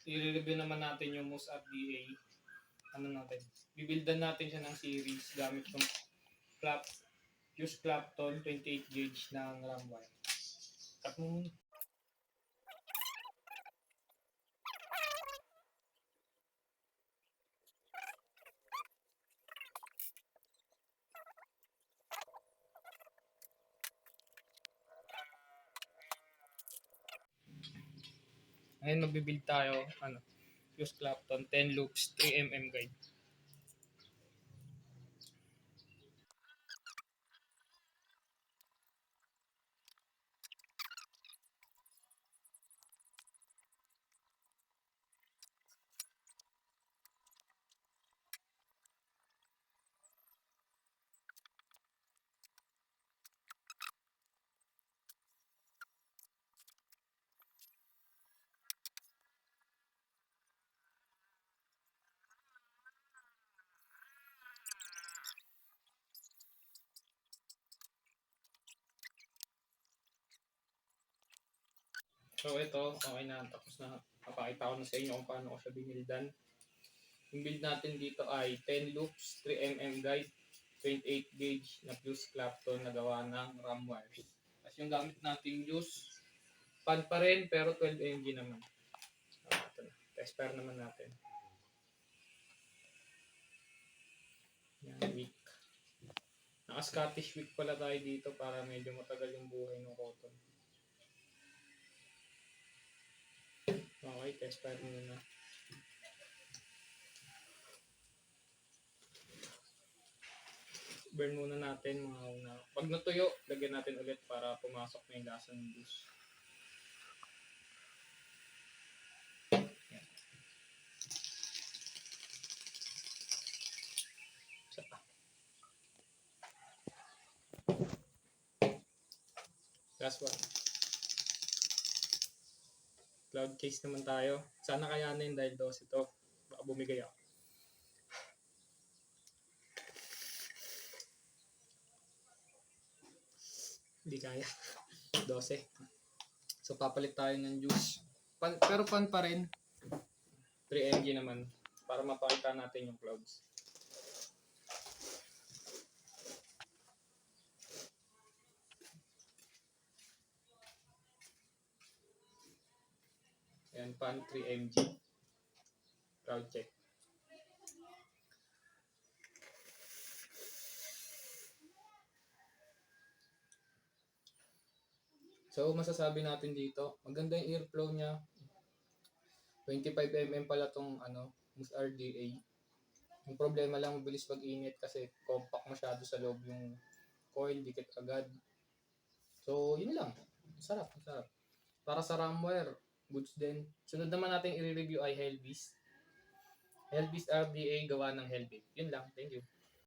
i-review naman natin yung Moose RDA. Ano natin? Bibildan natin siya ng series gamit yung Fuse Clapton 28 gauge ng RAM wire. Cut mo muna. Ngayon magbibuild tayo, Fuse Clapton 10 loops 3mm guide. So ito, okay na. Tapos na, napakita ko na sa inyo kung paano ko siya binildan. Yung build natin dito ay 10 loops, 3mm guide, 28 gauge na Fuse Clapton na gawa ng RAM wires. Tapos yung gamit natin fuse, pan pa rin pero 12 mg naman. Ito na, test-fire naman natin. Yan, wick. Naka-Scottish wick pala tayo dito para medyo matagal yung buhay ng cotton. Okay, test-fire muna. Burn muna natin mga una. Pag natuyo, lagyan natin ulit para pumasok na yung lasa ng juice. Yan. Isa pa. Last one. Cloud case naman tayo. Sana kayanin dahil dos ito. Baka bumigay ako. Hindi kaya. 12. So papalit tayo ng juice. Pero pan pa rin. 3mg naman. Para mapakita natin yung clouds. Ayan, pan 3mg. Cloud check. So masasabi natin dito, maganda yung airflow niya. 25mm pala tong Moose RDA. Yung problema lang, mabilis mag-init kasi compact masyado sa loob yung coil, dikit agad. So yun lang. Sarap. Para sa RAM wire, goods din. Sunod naman natin i-review ay Helbeast RDA gawa ng Helbit. Yun lang. Thank you.